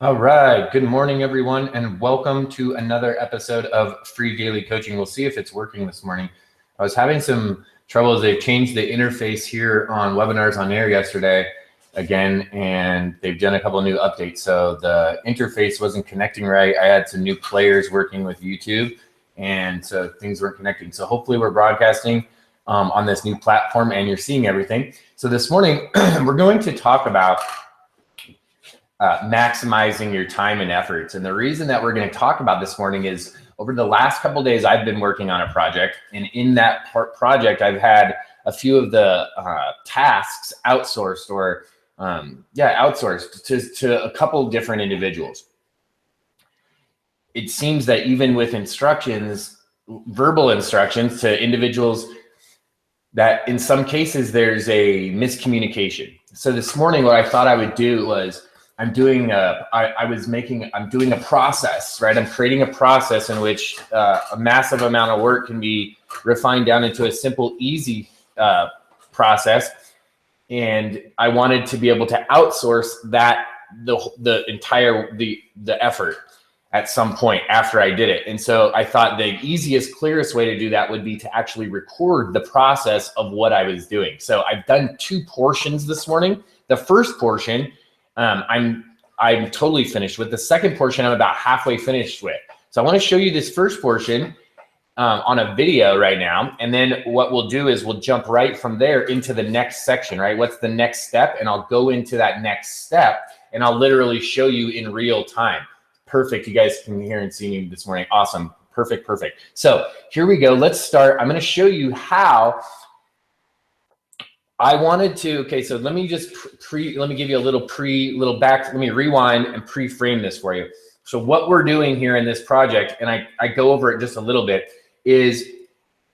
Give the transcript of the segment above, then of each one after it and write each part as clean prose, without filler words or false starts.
All right. Good morning, everyone, and welcome to another episode of Free Daily Coaching. We'll see if it's working this morning. I was having some troubles. They've changed the interface here on Webinars on Air yesterday again, and they've done a couple of new updates. So the interface wasn't connecting right. I had some new players working with YouTube, and so things weren't connecting. So hopefully we're broadcasting on this new platform and you're seeing everything. So this morning, we're going to talk about maximizing your time and efforts. And the reason that we're going to talk about this morning is over the last couple of days, I've been working on a project. And in that project, I've had a few of the tasks outsourced or outsourced to a couple different individuals. It seems that even with instructions, verbal instructions to individuals, that in some cases there's a miscommunication. So this morning, what I thought I would do was I'm doing a process, right? I'm creating a process in which a massive amount of work can be refined down into a simple, easy process. And I wanted to be able to outsource that, the entire effort at some point after I did it. And so I thought the easiest, clearest way to do that would be to actually record the process of what I was doing. So I've done two portions this morning. The first portion, I'm totally finished with. The second portion, I'm about halfway finished with. So I want to show you this first portion on a video right now. And then what we'll do is we'll jump right from there into the next section, right? What's the next step? And I'll go into that next step and I'll literally show you in real time. Perfect. You guys can hear and see me this morning. Awesome. Perfect. So here we go. Let's start. I'm going to show you how I wanted to, okay, so let me just let me give you a little back, let me rewind and pre-frame this for you. So what we're doing here in this project, and I go over it just a little bit, is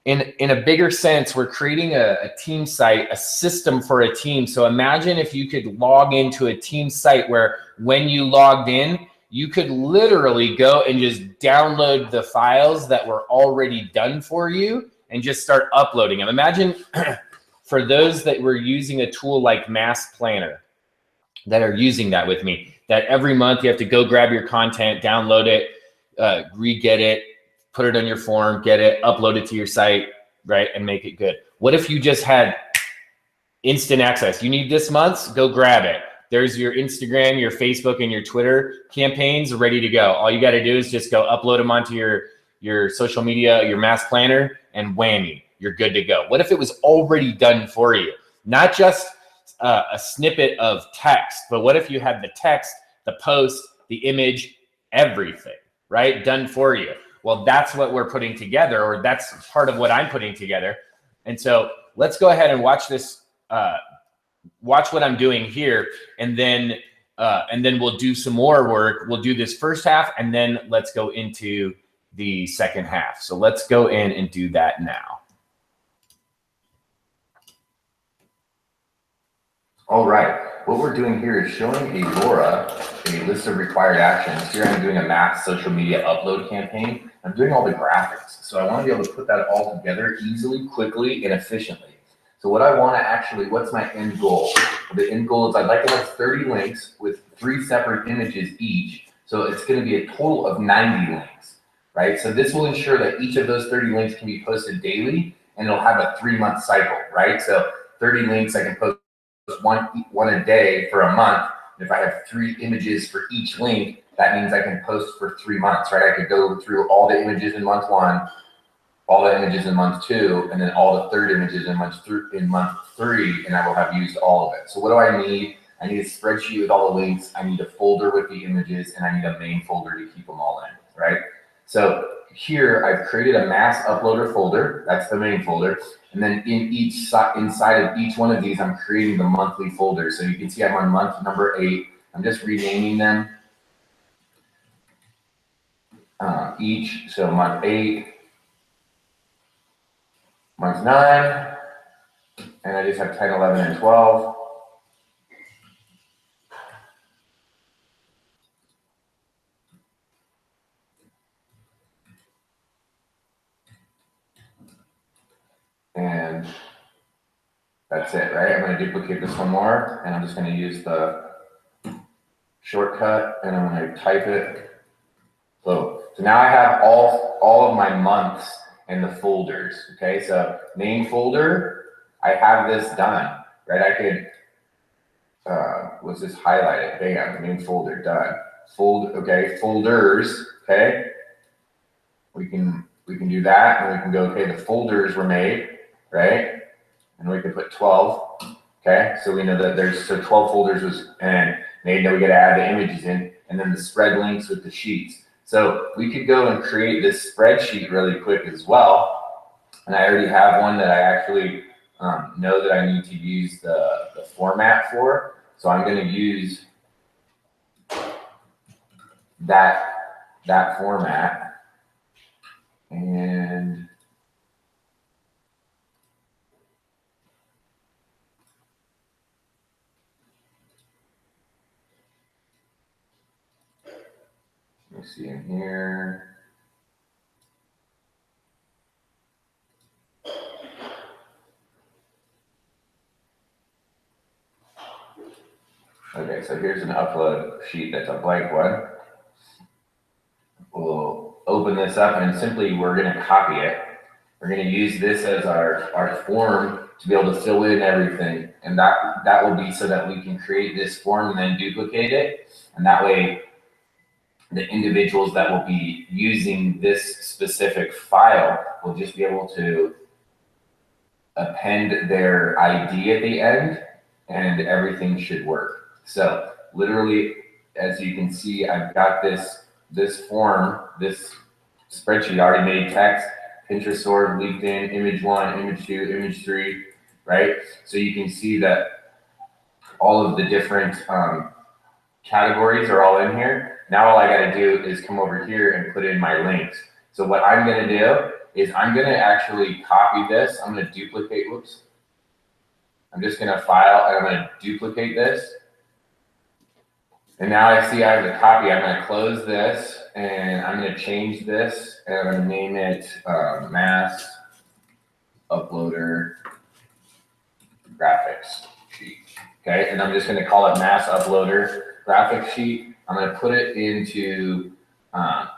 in a bigger sense, we're creating a team site, a system for a team. So imagine if you could log into a team site where when you logged in, you could literally go and just download the files that were already done for you and just start uploading them. Imagine for those that were using a tool like Mass Planner that are using that with me, that every month you have to go grab your content, download it, re-get it, put it on your form, get it, upload it to your site, right, and make it good. What if you just had instant access? You need this month's, go grab it. There's your Instagram, your Facebook, and your Twitter campaigns ready to go. All you got to do is just go upload them onto your social media, your Mass Planner, and whammy, you're good to go. What if it was already done for you? Not just a snippet of text, but what if you had the text, the post, the image, everything, right? Done for you. Well, that's what we're putting together, or that's part of what I'm putting together. And so let's go ahead and watch this, watch what I'm doing here, and then we'll do some more work. We'll do this first half, and then let's go into the second half. So let's go in and do that now. All right, what we're doing here is showing Laura a list of required actions. Here I'm doing a mass social media upload campaign. I'm doing all the graphics. So I want to be able to put that all together easily, quickly, and efficiently. So what I want to actually, what's my end goal? The end goal is I'd like to have 30 links with 3 separate images each, So it's going to be a total of 90 links, right? So this will ensure that each of those 30 links can be posted daily, and it'll have a 3-month cycle, right? So 30 links, I can post one a day for a month. If I have 3 images for each link, that means I can post for 3 months, right? I could go through all the images in month 1, all the images in month 2, and then all the third images in month 3, and I will have used all of it. So what do I need? I need a spreadsheet with all the links. I need a folder with the images, and I need a main folder to keep them all in, right? So here I've created a mass uploader folder. That's the main folder. And then inside of each one of these, I'm creating the monthly folder. So you can see I'm on month number 8. I'm just renaming them each. So month 8, month 9, and I just have 10, 11, and 12. And that's it, right? I'm going to duplicate this one more, and I'm just going to use the shortcut, and I'm going to type it. So now I have all of my months in the folders. Okay, so main folder, I have this done, right? I could let's just highlight it. Bam, main folder done. Okay, folders. Okay, we can do that, and we can go. Okay, the folders were made, right? And we can put 12. Okay, so we know that there's 12 folders was and made. Now we got to add the images in, and then the spread links with the sheets. So we could go and create this spreadsheet really quick as well. And I already have one that I actually know that I need to use the format for. So I'm going to use that format. And let me see in here. Okay, so here's an upload sheet that's a blank one. We'll open this up, and simply we're going to copy it. We're going to use this as our form to be able to fill in everything. And that will be so that we can create this form and then duplicate it. And that way, the individuals that will be using this specific file will just be able to append their ID at the end, and everything should work. So literally, as you can see, I've got this form, this spreadsheet already made text, Pinterest org, LinkedIn, image 1, image 2, image 3, right? So you can see that all of the different categories are all in here. Now all I got to do is come over here and put in my links. So what I'm going to do is I'm going to actually copy this. I'm going to duplicate, whoops. I'm just going to file, and I'm going to duplicate this. And now I see I have the copy. I'm going to close this, and I'm going to change this, and I'm going to name it Mass Uploader Graphics Sheet. Okay, and I'm just going to call it Mass Uploader Graphics Sheet. I'm going to put it into onto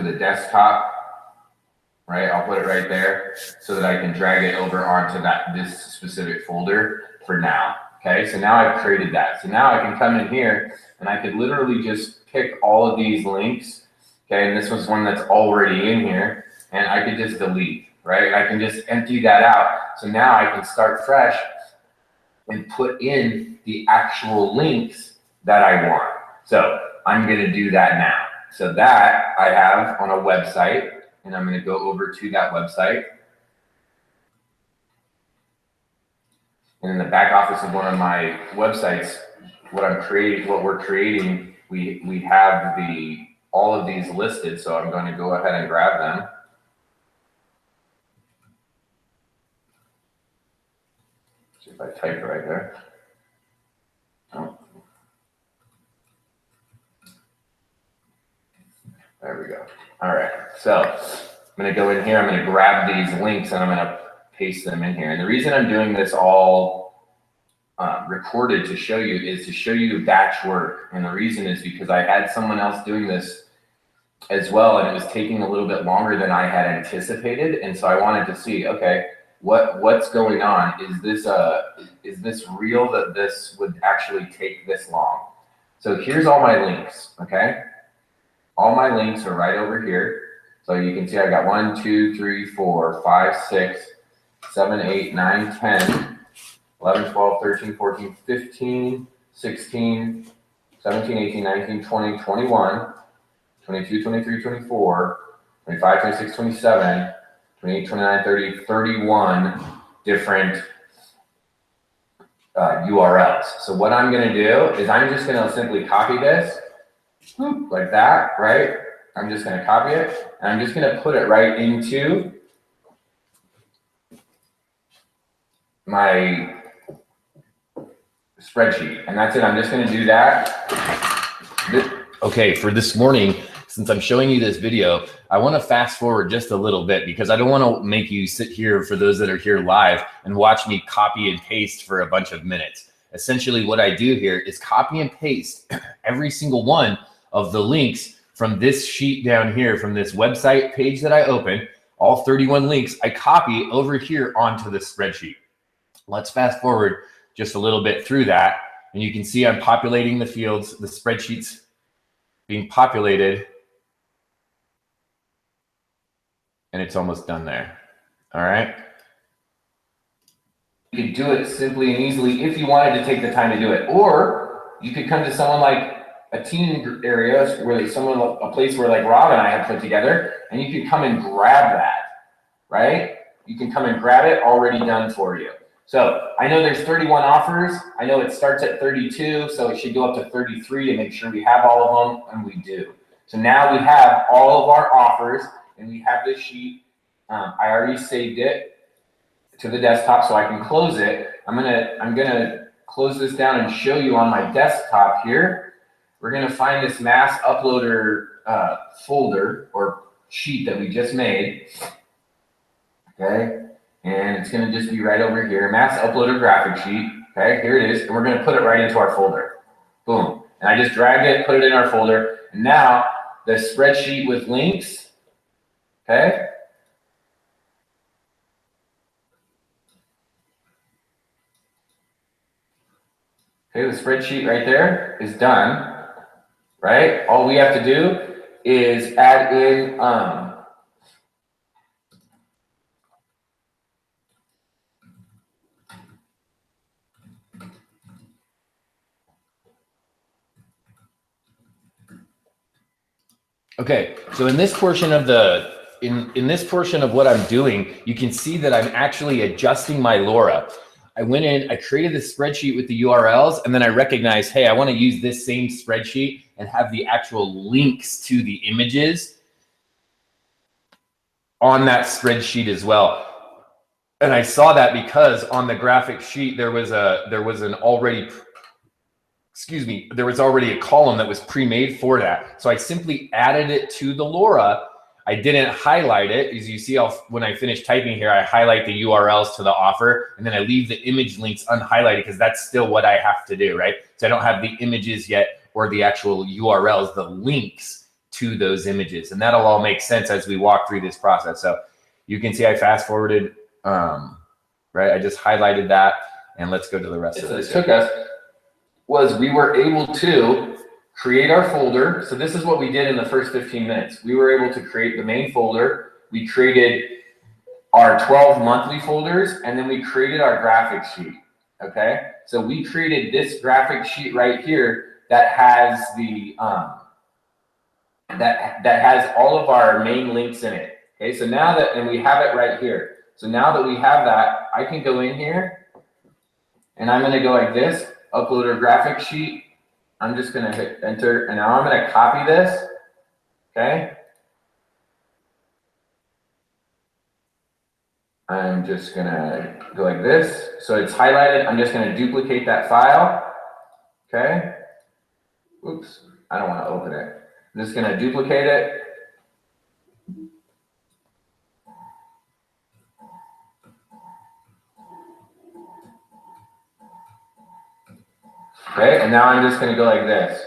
the desktop. Right, I'll put it right there so that I can drag it over onto this specific folder for now. Okay, so now I've created that. So now I can come in here and I could literally just pick all of these links. Okay, and this was one that's already in here, and I could just delete, right? I can just empty that out. So now I can start fresh and put in the actual links that I want. So I'm going to do that now. So that I have on a website. And I'm going to go over to that website. And in the back office of one of my websites, what we're creating, we have all of these listed. So I'm going to go ahead and grab them. See if I type right there. Oh. There we go. All right. So I'm going to go in here. I'm going to grab these links and I'm going to paste them in here. And the reason I'm doing this all recorded to show you is to show you batch work. And the reason is because I had someone else doing this as well, and it was taking a little bit longer than I had anticipated. And so I wanted to see, okay, what's going on? Is this real that this would actually take this long? So here's all my links, okay? All my links are right over here. So you can see I got 1, 2, 3, 4, 5, 6, 7, 8, 9, 10, 11, 12, 13, 14, 15, 16, 17, 18, 19, 20, 21, 22, 23, 24, 25, 26, 27, 28, 29, 30, 31 different URLs. So what I'm going to do is I'm just going to simply copy this like that, right? I'm just going to copy it, and I'm just going to put it right into my spreadsheet, and that's it. I'm just going to do that. Okay, for this morning, since I'm showing you this video, I want to fast forward just a little bit because I don't want to make you sit here, for those that are here live, and watch me copy and paste for a bunch of minutes. Essentially what I do here is copy and paste every single one of the links from this sheet down here, from this website page that I open, all 31 links, I copy over here onto the spreadsheet. Let's fast forward just a little bit through that. And you can see I'm populating the fields, the spreadsheet's being populated, and it's almost done there. All right. You could do it simply and easily if you wanted to take the time to do it, or you could come to someone like a team area where a place where like Rob and I have put together, and you can come and grab that, right? You can come and grab it already done for you. So I know there's 31 offers. I know it starts at 32, so it should go up to 33 to make sure we have all of them, and we do. So now we have all of our offers, and we have this sheet. I already saved it to the desktop, so I can close it. I'm gonna close this down and show you on my desktop here. We're gonna find this mass uploader folder or sheet that we just made. Okay, and it's gonna just be right over here, mass uploader graphic sheet. Okay, here it is, and we're gonna put it right into our folder. Boom, and I just dragged it, put it in our folder, and now the spreadsheet with links. Okay. Okay, the spreadsheet right there is done, right? All we have to do is add in okay, so in this portion of in this portion of what I'm doing, you can see that I'm actually adjusting my LoRa. I went in, I created this spreadsheet with the URLs, and then I recognized, hey, I want to use this same spreadsheet and have the actual links to the images on that spreadsheet as well. And I saw that because on the graphic sheet there was already a column that was pre-made for that. So I simply added it to the LoRa. I didn't highlight it. As you see, when I finish typing here, I highlight the URLs to the offer, and then I leave the image links unhighlighted because that's still what I have to do, right? So I don't have the images yet or the actual URLs, the links to those images. And that'll all make sense as we walk through this process. So you can see I fast forwarded, right? I just highlighted that, and let's go to the rest of this. Took us was we were able to create our folder. So this is what we did in the first 15 minutes. We were able to create the main folder. We created our 12 monthly folders, and then we created our graphic sheet. Okay, so we created this graphic sheet right here that has the that has all of our main links in it. Okay, so now that, and we have it right here. So now that we have that, I can go in here, and I'm going to go like this, upload a graphic sheet. I'm just going to hit enter, and now I'm going to copy this. Okay. I'm just going to go like this. So it's highlighted. I'm just going to duplicate that file. Okay. Oops. I don't want to open it. I'm just going to duplicate it. Okay, and now I'm just going to go like this.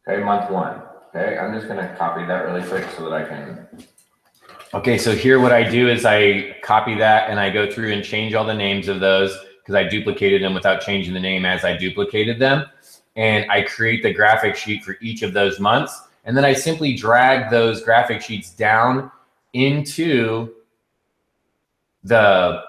Okay, month one. Okay, I'm just gonna copy that really quick so that I can. Okay, so here what I do is I copy that and I go through and change all the names of those because I duplicated them without changing the name as I duplicated them. And I create the graphic sheet for each of those months. And then I simply drag those graphic sheets down into the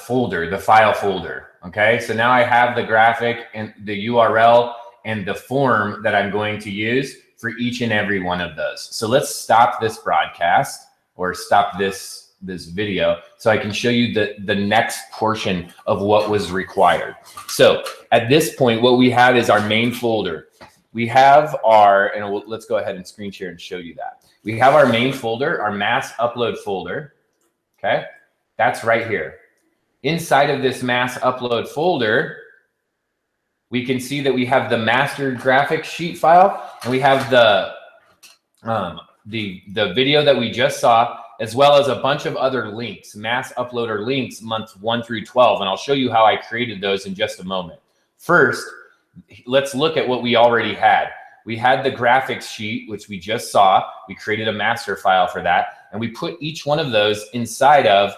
folder, the file folder. Okay, so now I have the graphic and the URL and the form that I'm going to use for each and every one of those. So let's stop this broadcast or stop this video so I can show you the next portion of what was required. So at this point, what we have is our main folder. We have our, and let's go ahead and screen share and show you that. We have our main folder, our mass upload folder. Okay, that's right here. Inside of this mass upload folder, we can see that we have the master graphic sheet file, and we have the video that we just saw, as well as a bunch of other links, mass uploader links, months 1 through 12. And I'll show you how I created those in just a moment. First, let's look at what we already had. We had the graphics sheet, which we just saw. We created a master file for that, and we put each one of those inside of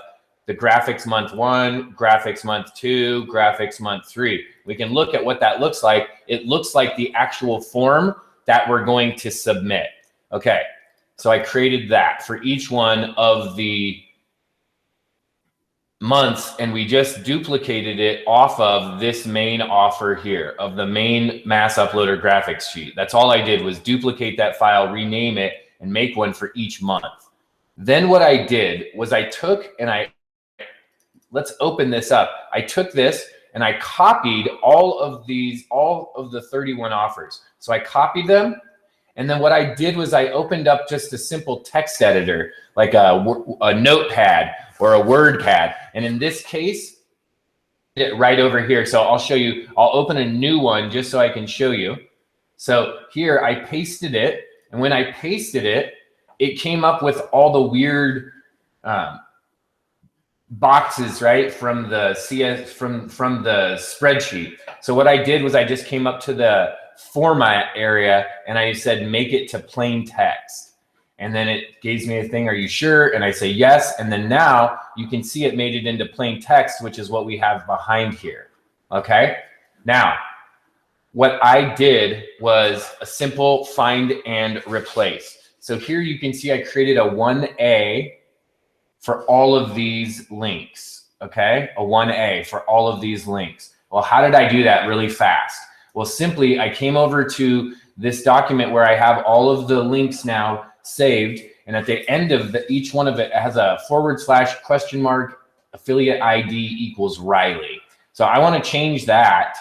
the graphics month 1, graphics month 2, graphics month 3. We can look at what that looks like. It looks like the actual form that we're going to submit. Okay, so I created that for each one of the months, and we just duplicated it off of this main offer here of the main mass uploader graphics sheet. That's all I did was duplicate that file, rename it, and make one for each month. Then what I did was I took and let's open this up. I took this and I copied all of the 31 offers. So I copied them. And then what I did was I opened up just a simple text editor, like a notepad or a WordPad. And in this case, it right over here. So I'll show you, I'll open a new one just so I can show you. So here I pasted it. And when I pasted it, it came up with all the weird boxes, right, from the from the spreadsheet. So what I did was I just came up to the format area and I said, make it to plain text. And then it gives me a thing, are you sure? And I say yes. And then now you can see it made it into plain text, which is what we have behind here. Okay. Now, what I did was a simple find and replace. So here you can see I created a 1A for all of these links, okay? A 1A for all of these links. Well, how did I do that really fast? Well, simply I came over to this document where I have all of the links now saved, and at the end of each one of it has a / affiliate ID equals Riley. So I want to change that,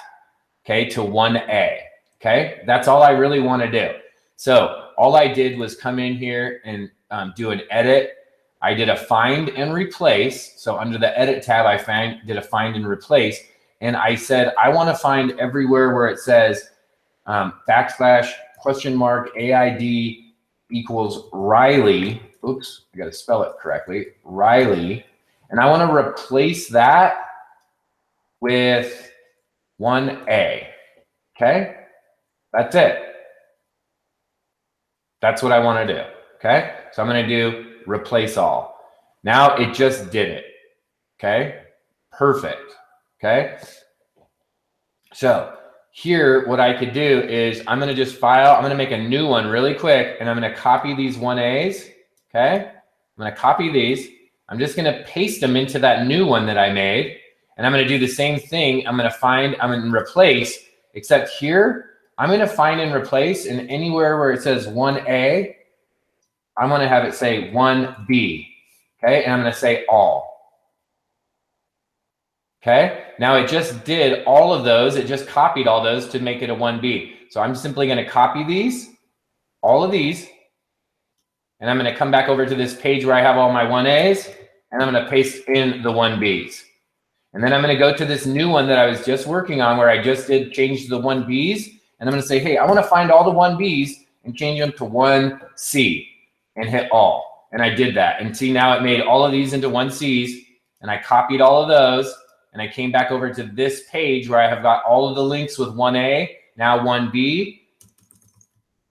okay, to 1A, okay? That's all I really want to do. So all I did was come in here and do an edit. I did a find and replace. So under the edit tab, I did a find and replace. And I said, I want to find everywhere where it says / AID equals Riley. Oops, I got to spell it correctly. Riley. And I want to replace that with 1A. Okay, that's it. That's what I want to do. Okay, so I'm going to do replace all. Now it just did it. Okay, perfect. Okay, so here what I could do is I'm going to just I'm going to make a new one really quick, and I'm going to copy these 1As. Okay, I'm going to copy these. I'm just going to paste them into that new one that I made, and I'm going to do the same thing. I'm going to replace, except here I'm going to find and replace, and anywhere where it says 1A, I'm going to have it say 1B, okay? And I'm going to say all, okay? Now it just did all of those. It just copied all those to make it a 1B. So I'm simply going to copy these, all of these, and I'm going to come back over to this page where I have all my 1As, and I'm going to paste in the 1Bs. And then I'm going to go to this new one that I was just working on where I just did change the 1Bs. And I'm going to say, hey, I want to find all the 1Bs and change them to 1C and hit all. And I did that. And see, now it made all of these into 1Cs. And I copied all of those. And I came back over to this page where I have got all of the links with 1A, now 1B,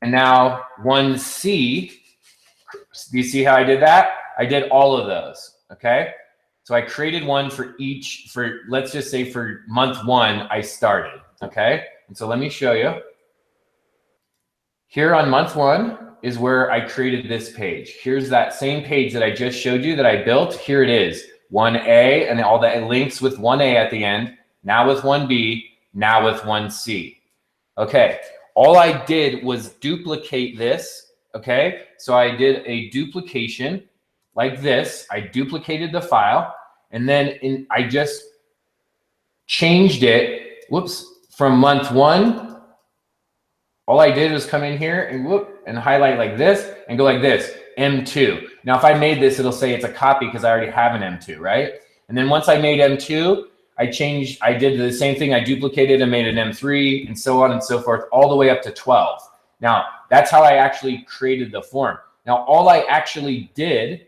and now 1C. Do you see how I did that? I did all of those, okay? So I created one for each, for let's just say for month 1, I started, okay? And so let me show you. Here on month 1 is where I created this page. Here's that same page that I just showed you that I built. Here it is, 1A, and all the links with 1A at the end, now with 1B, now with 1C. Okay, all I did was duplicate this, okay? So I did a duplication like this. I duplicated the file, and then I just changed it, whoops, from month 1. All I did was come in here and whoop, and highlight like this and go like this, M2. Now, if I made this, it'll say it's a copy because I already have an M2, right? And then once I made M2, I did the same thing. I duplicated and made an M3 and so on and so forth, all the way up to 12. Now, that's how I actually created the form. Now, all I actually did,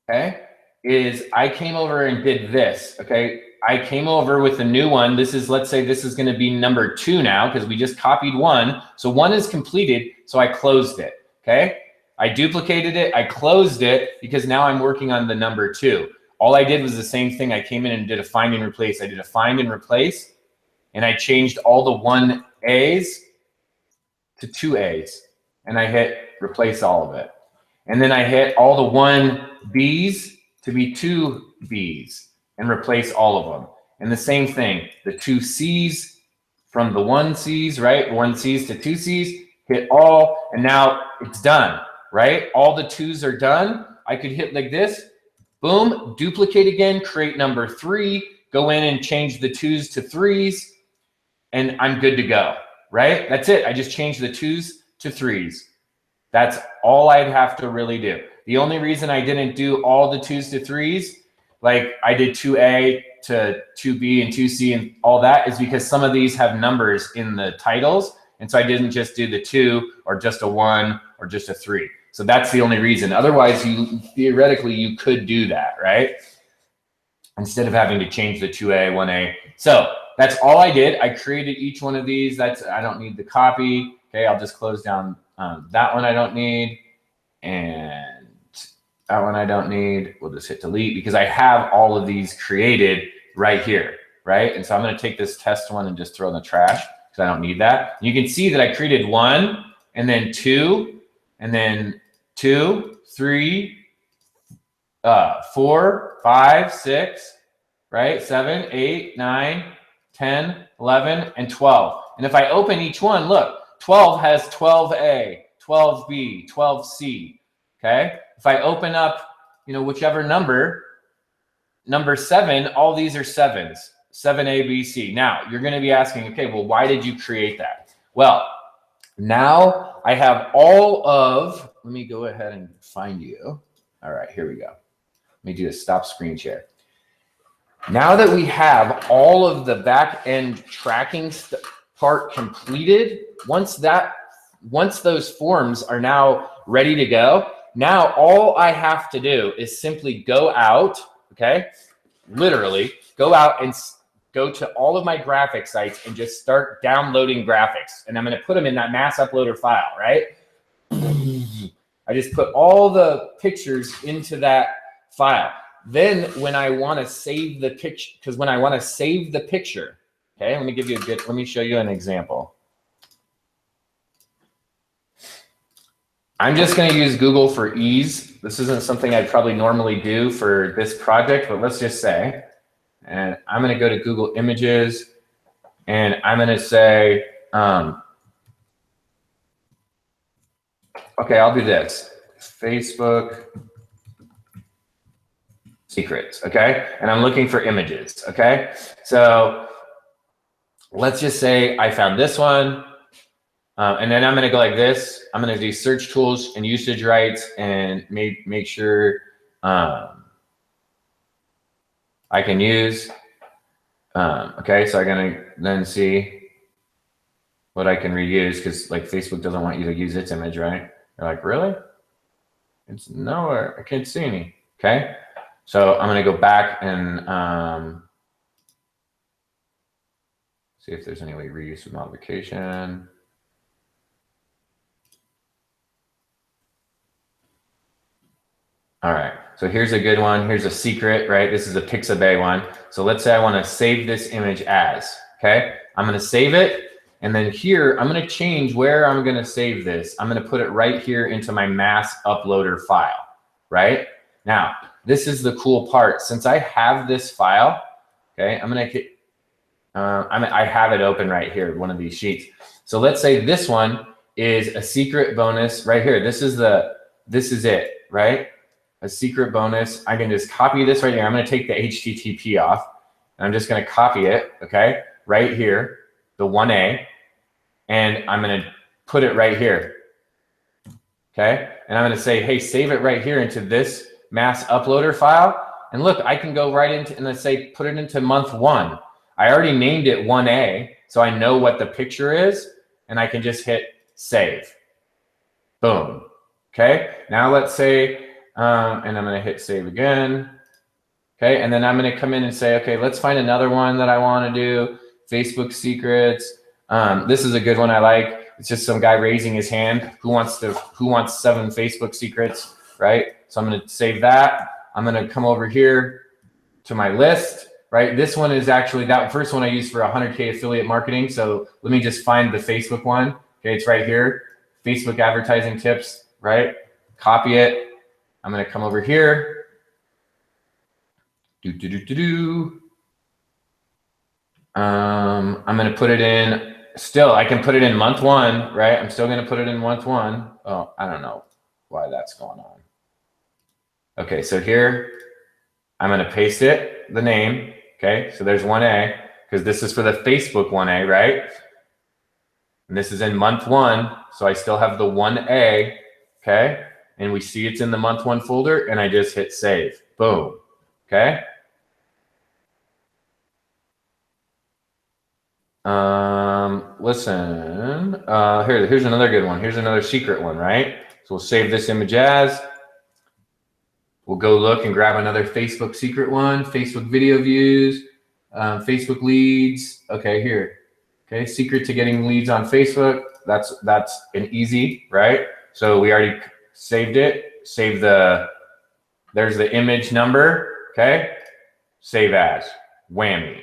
okay, is I came over and did this, okay? I came over with a new one. This is, let's say this is going to be number 2 now because we just copied 1. So 1 is completed, so I closed it, okay? I duplicated it, I closed it because now I'm working on the number 2. All I did was the same thing. I came in and did a find and replace. I did a find and replace, and I changed all the 1As to 2As, and I hit replace all of it. And then I hit all the 1Bs to be 2Bs and replace all of them. And the same thing, the 2Cs from the 1Cs, right? 1Cs to 2Cs, hit all, and now it's done, right? All the 2s are done. I could hit like this, boom, duplicate again, create number 3, go in and change the 2s to 3s, and I'm good to go, right? That's it. I just changed the 2s to 3s. That's all I'd have to really do. The only reason I didn't do all the 2s to 3s, like I did 2A to 2B and 2C and all that, is because some of these have numbers in the titles. And so I didn't just do the 2 or just a 1 or just a 3. So that's the only reason. Otherwise, theoretically, you could do that, right? Instead of having to change the 2A, 1A. So that's all I did. I created each one of these. I don't need the copy. Okay, I'll just close down that one I don't need. And that one I don't need. We'll just hit delete because I have all of these created right here, right? And so I'm going to take this test one and just throw in the trash because I don't need that. You can see that I created 1 and then 2 and then 2, 3, 4, 5, 6, right? 7, 8, 9, 10, 11, and 12. And if I open each one, look, 12 has 12A, 12B, 12C, okay? If I open up, whichever number 7, all these are 7s, 7A, B, C. Now, you're going to be asking, okay, well, why did you create that? Well, now I have all of, let me go ahead and find you. All right, here we go. Let me do a stop screen share. Now that we have all of the back end tracking part completed, once those forms are now ready to go, now all I have to do is simply go out, okay? Literally go out and go to all of my graphic sites and just start downloading graphics. And I'm going to put them in that mass uploader file, right? I just put all the pictures into that file. Then when I want to save the picture, okay, let me show you an example. I'm just going to use Google for ease. This isn't something I'd probably normally do for this project, but let's just say, and I'm going to go to Google Images, and I'm going to say, okay, I'll do this. Facebook secrets, okay? And I'm looking for images, okay? So let's just say I found this one, and then I'm gonna go like this. I'm gonna do search tools and usage rights and make sure I can use, okay, so I'm gonna then see what I can reuse, because like Facebook doesn't want you to use its image, right? You're like, really? It's nowhere, I can't see any, okay? So I'm gonna go back and see if there's any way reuse or modification. All right, so here's a good one. Here's a secret, right? This is a Pixabay one. So let's say I want to save this image as, okay? I'm going to save it. And then here, I'm going to change where I'm going to save this. I'm going to put it right here into my mass uploader file, right? Now, this is the cool part. Since I have this file, okay, I'm going to hit, I have it open right here, one of these sheets. So let's say this one is a secret bonus right here. This is it, right? A secret bonus. I can just copy this right here. I'm going to take the HTTP off, and I'm just going to copy it, okay, right here, the 1A, and I'm going to put it right here, okay? And I'm going to say, hey, save it right here into this mass uploader file. And look, I can go right into, and let's say, put it into month 1. I already named it 1A, so I know what the picture is, and I can just hit save. Boom. Okay, now let's say, and I'm going to hit save again. Okay, and then I'm going to come in and say, okay, let's find another one that I want to do. Facebook secrets. This is a good one I like. It's just some guy raising his hand. Who wants 7 Facebook secrets, right? So I'm going to save that. I'm going to come over here to my list, right? This one is actually, that first one I used for 100K affiliate marketing. So let me just find the Facebook one. Okay, it's right here. Facebook advertising tips, right? Copy it. I'm going to come over here. I'm going to put it in, still, I can put it in month 1, right? I'm still going to put it in month 1. Oh, I don't know why that's going on. Okay, so here, I'm going to paste it, the name. Okay, so there's 1A, because this is for the Facebook 1A, right? And this is in month 1, so I still have the 1A, okay? And we see it's in the month 1 folder, and I just hit save. Boom. Okay. Listen. Here's another good one. Here's another secret one, right? So we'll save this image as. We'll go look and grab another Facebook secret one. Facebook video views, Facebook leads. Okay, here. Okay, secret to getting leads on Facebook. That's an easy, right? So we already saved it. Save there's the image number, okay? Save as, whammy.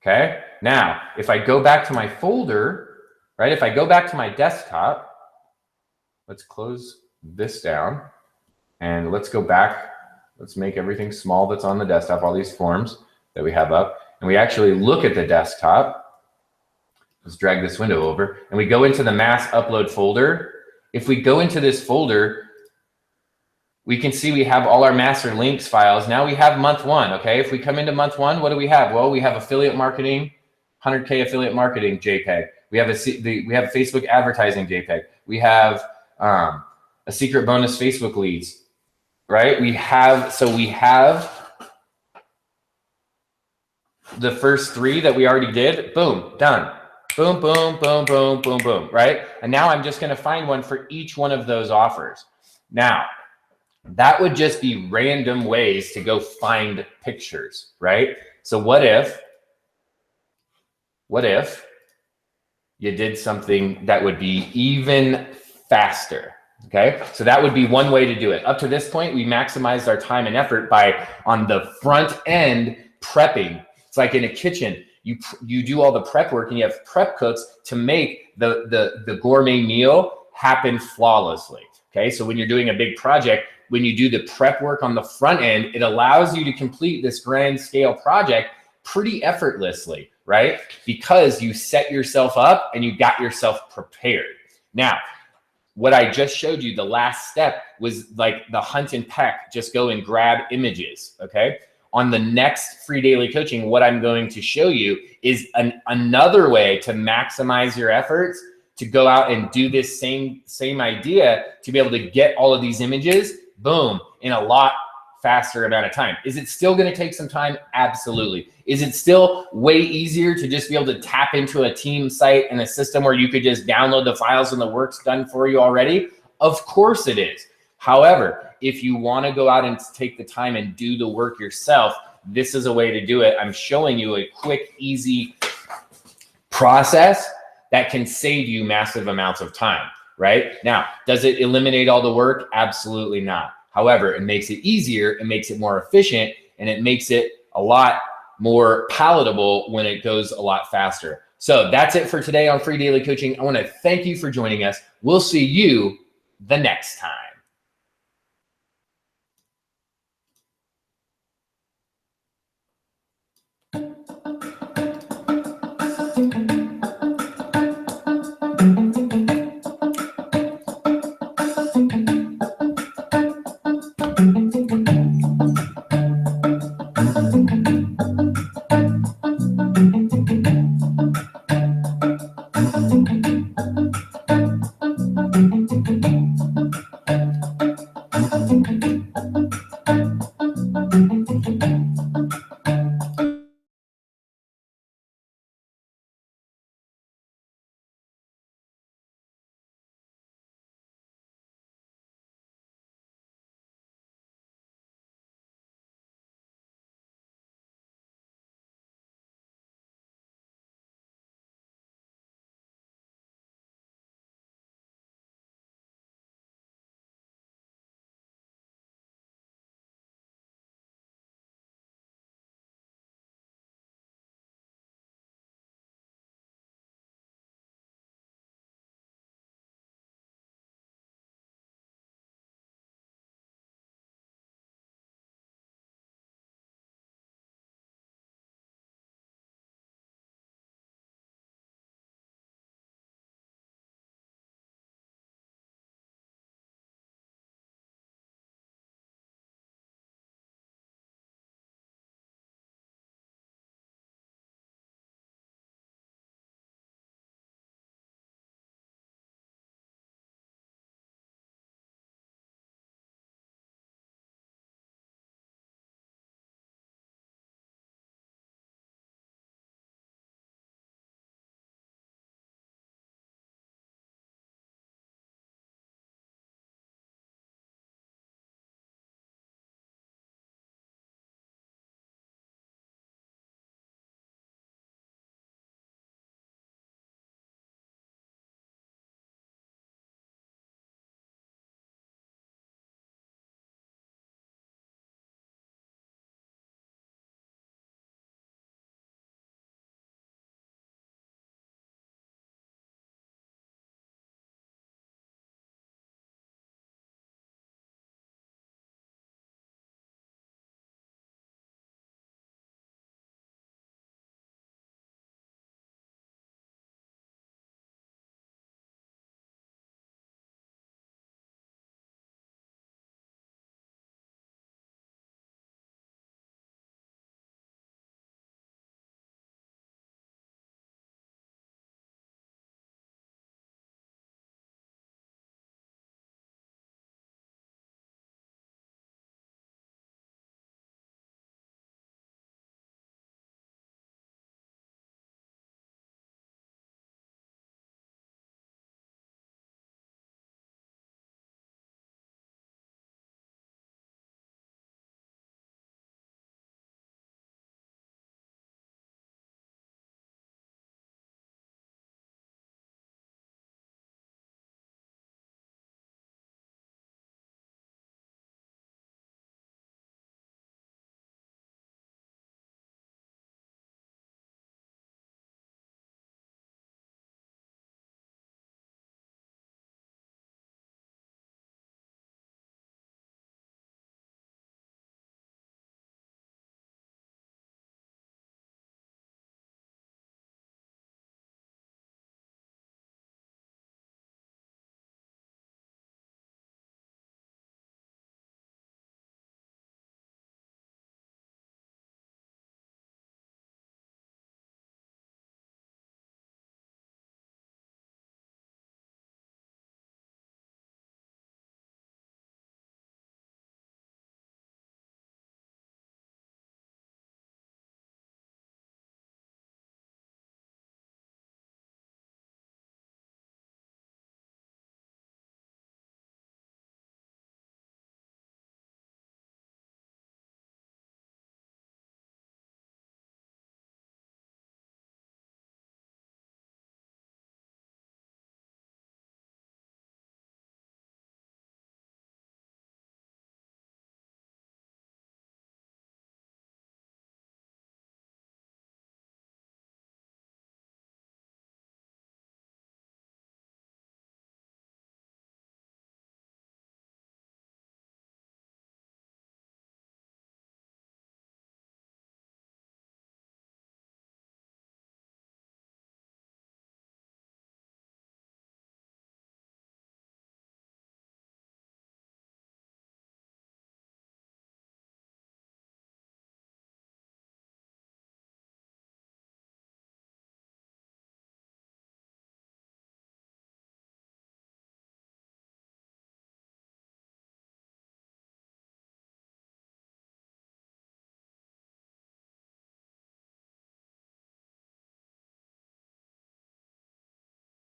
Okay, now if I go back to my folder, right? If I go back to my desktop, let's close this down and let's go back. Let's make everything small that's on the desktop, all these forms that we have up. And we actually look at the desktop. Let's drag this window over and we go into the mass upload folder. If we go into this folder, we can see we have all our master links files. Now we have month 1, okay? If we come into month 1, what do we have? Well, we have affiliate marketing, 100K affiliate marketing JPEG. We have Facebook advertising JPEG. We have a secret bonus Facebook leads, right? We have the first 3 that we already did. Boom, done. Boom, boom, boom, boom, boom, boom, right? And now I'm just going to find one for each one of those offers. Now, that would just be random ways to go find pictures, right? So what if you did something that would be even faster, okay? So that would be one way to do it. Up to this point, we maximized our time and effort by, on the front end, prepping. It's like in a kitchen. You do all the prep work and you have prep cooks to make the gourmet meal happen flawlessly. Okay, so when you're doing a big project, when you do the prep work on the front end, it allows you to complete this grand scale project pretty effortlessly, right? Because you set yourself up and you got yourself prepared. Now, what I just showed you, the last step was like the hunt and peck, just go and grab images, okay? On the next free daily coaching, what I'm going to show you is another way to maximize your efforts to go out and do this same idea to be able to get all of these images, boom, in a lot faster amount of time. Is it still going to take some time? Absolutely. Is it still way easier to just be able to tap into a team site and a system where you could just download the files and the work's done for you already? Of course it is. However, if you want to go out and take the time and do the work yourself, this is a way to do it. I'm showing you a quick, easy process that can save you massive amounts of time, right? Now, does it eliminate all the work? Absolutely not. However, it makes it easier, it makes it more efficient, and it makes it a lot more palatable when it goes a lot faster. So that's it for today on Free Daily Coaching. I want to thank you for joining us. We'll see you the next time.